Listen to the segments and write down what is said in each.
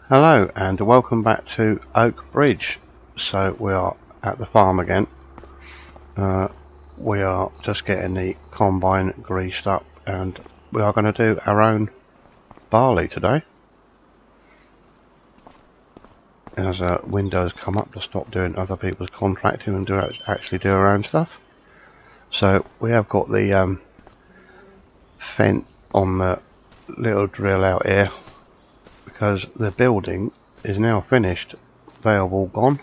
Hello and welcome back to Oak Bridge. So we are at the farm again. We are just getting the combine greased up and we are going to do our own barley today. As Windows come up to stop doing other people's contracting and actually do our own stuff. So we have got the fence on the little drill out here because the building is now finished. They have all gone.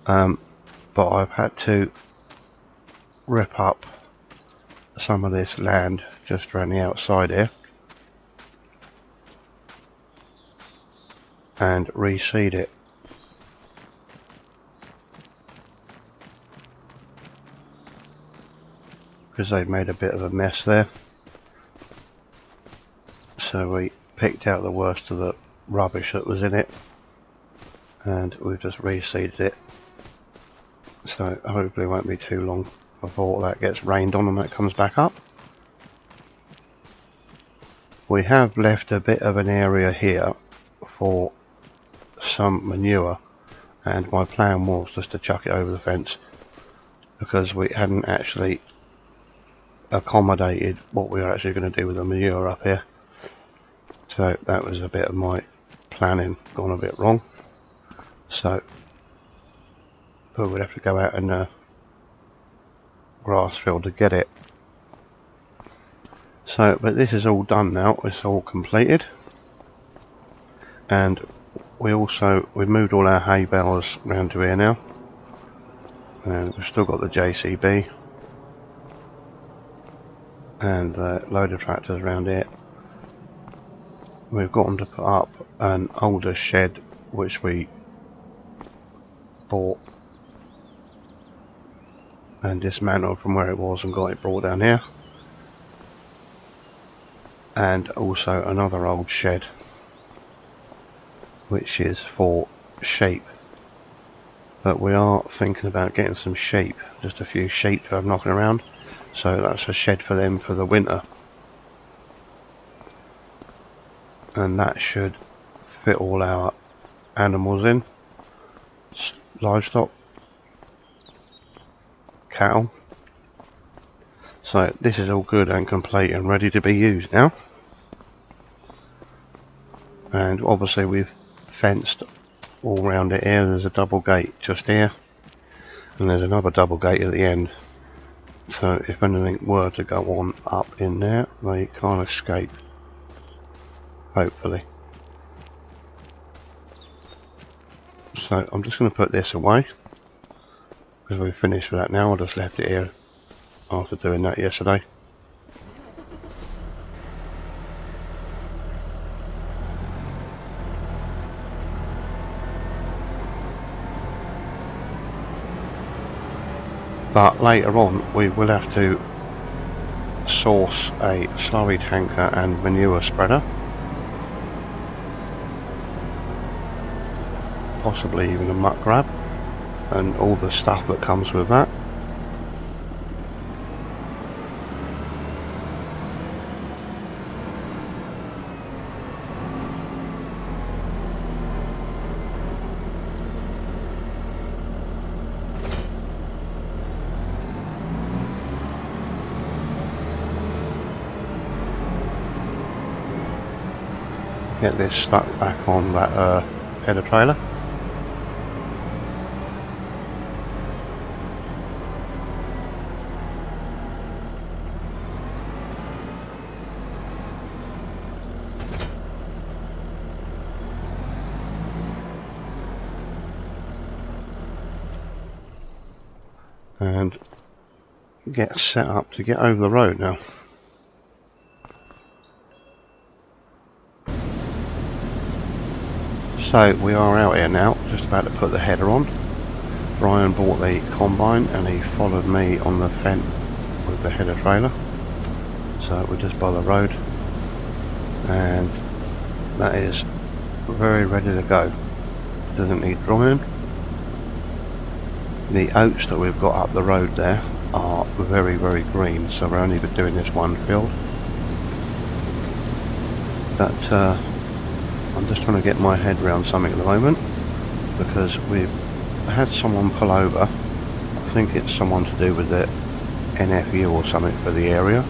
But I've had to rip up some of this land just around the outside here and reseed it. Because they've made a bit of a mess there. So we picked out the worst of the rubbish that was in it and we've just reseeded it. So hopefully it won't be too long before that gets rained on and that comes back up. We have left a bit of an area here for some manure, and my plan was just to chuck it over the fence because we hadn't actually accommodated what we were actually going to do with the manure up here. So that was a bit of my planning gone a bit wrong. So but we'd have to go out in grass field to get it. So but this is all done now, it's all completed, and we moved all our hay bales round to here now, and we've still got the JCB and the loader tractors around here. We've got them to put up an older shed which we bought and dismantled from where it was and got it brought down here, and also another old shed which is for sheep, but we are thinking about getting some sheep, just a few sheep to have knocking around, so that's a shed for them for the winter, and that should fit all our animals in, livestock, cattle. So this is all good and complete and ready to be used now. And obviously we've fenced all around it here. There's a double gate just here and there's another double gate at the end, so if anything were to go on up in there they can't escape, hopefully. So I'm just going to put this away because we've finished with that now. I just left it here after doing that yesterday. But later on we will have to source a slurry tanker and manure spreader, possibly even a muck grab and all the stuff that comes with that. Get this stuck back on that header trailer. And get set up to get over the road now. So we are out here now, just about to put the header on. Brian bought the combine and he followed me on the fence with the header trailer. So we're just by the road and that is very ready to go. Doesn't need drying. The oats that we've got up the road there are very green, so we're only doing this one field. But I'm just trying to get my head around something at the moment, because we've had someone pull over. I think it's someone to do with the NFU or something for the area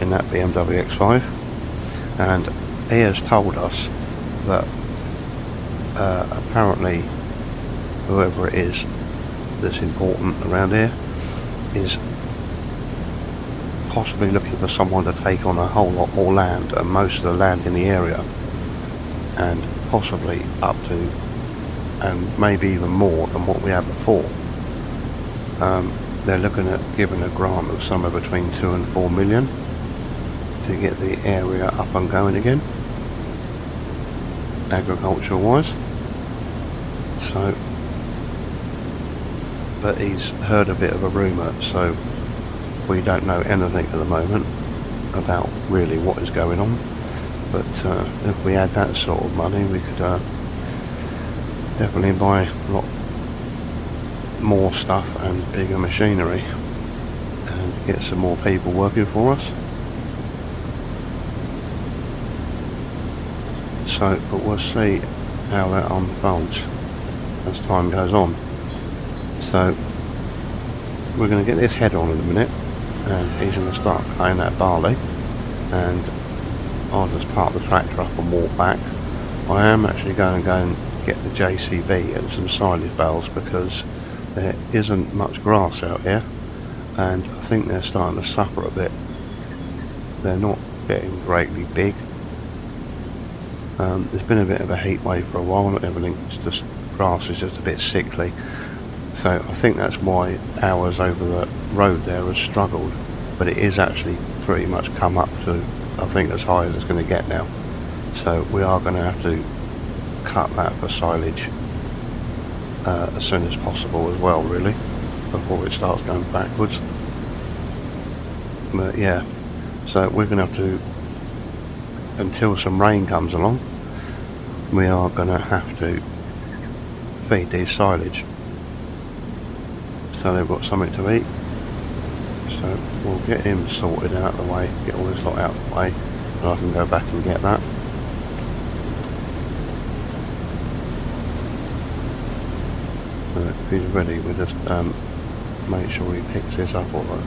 in that BMW X5, and he has told us that apparently whoever it is that's important around here is possibly looking for someone to take on a whole lot more land, and most of the land in the area, and possibly up to, and maybe even more than what we had before. They're looking at giving a grant of somewhere between 2 and 4 million to get the area up and going again, agricultural wise. So, but he's heard a bit of a rumour, so we don't know anything at the moment about really what is going on. But if we had that sort of money, we could definitely buy a lot more stuff and bigger machinery and get some more people working for us. So, but we'll see how that unfolds as time goes on. So we're going to get this head on in a minute, and he's going to start cutting that barley, and I'll just park the tractor up and walk back. I am actually going to go and get the JCB and some silage bales, because there isn't much grass out here, and I think they're starting to suffer a bit. They're not getting greatly big. There's been a bit of a heat wave for a while, and everything's just, grass is just a bit sickly. So I think that's why ours over the road there has struggled, but it is actually pretty much come up to, I think, as high as it's going to get now. So we are going to have to cut that for silage as soon as possible as well, really, before it starts going backwards. But yeah, so we're going to have to, until some rain comes along, we are going to have to feed these silage so they've got something to eat. So we'll get him sorted out of the way, get all this lot out of the way, and I can go back and get that. If he's ready, we'll just make sure he picks this up all right.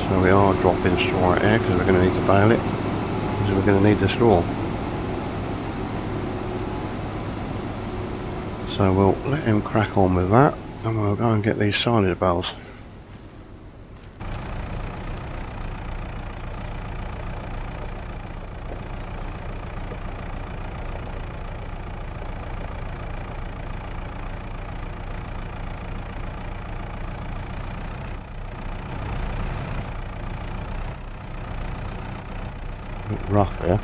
So we are dropping straw out here because we're going to need to bale it, because we're going to need the straw. So we'll let him crack on with that, and we'll go and get these silage bales. A bit rough here.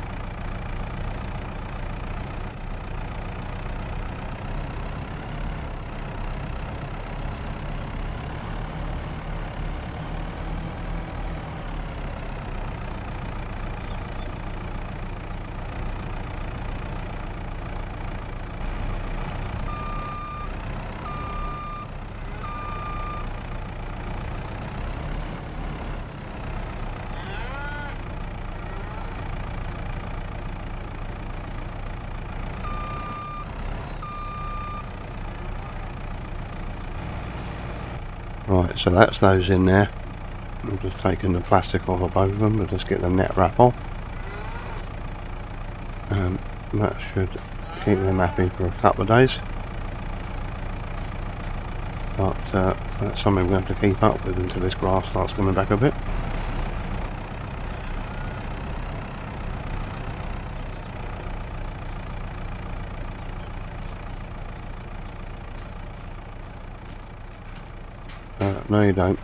Right, so that's those in there. I'm just taking the plastic off of both of them. We'll just get the net wrap off. And that should keep them happy for a couple of days. But that's something we have to keep up with until this grass starts coming back a bit. No, you don't.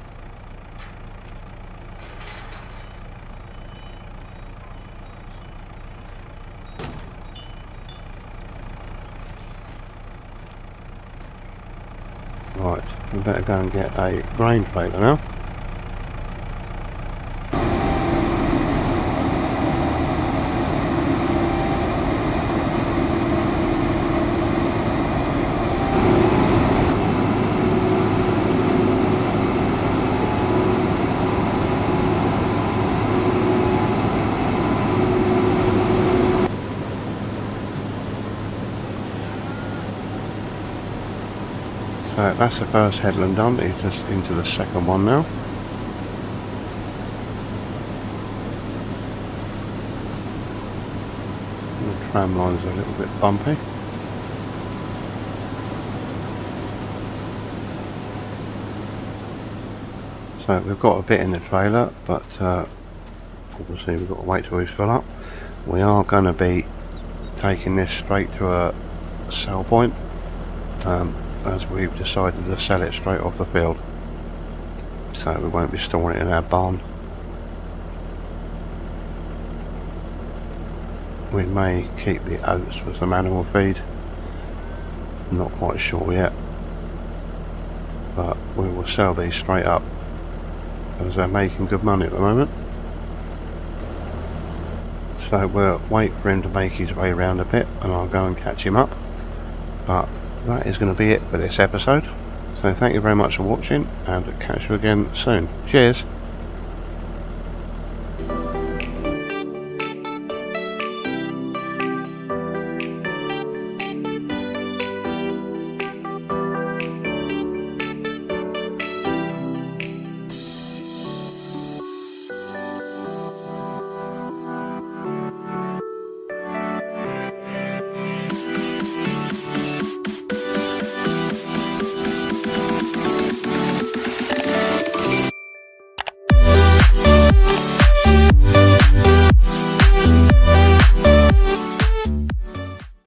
Right, we better go and get a grain trailer now. So that's the first headland done. It's just into the second one now. The tram line's a little bit bumpy. So we've got a bit in the trailer, but obviously we've got to wait till we fill up. We are going to be taking this straight to a sell point, as we've decided to sell it straight off the field. So we won't be storing it in our barn. We may keep the oats for some animal feed. Not quite sure yet, but we will sell these straight up, as they're making good money at the moment. So we'll wait for him to make his way around a bit and I'll go and catch him up. But that is going to be it for this episode. So thank you very much for watching, and catch you again soon. Cheers!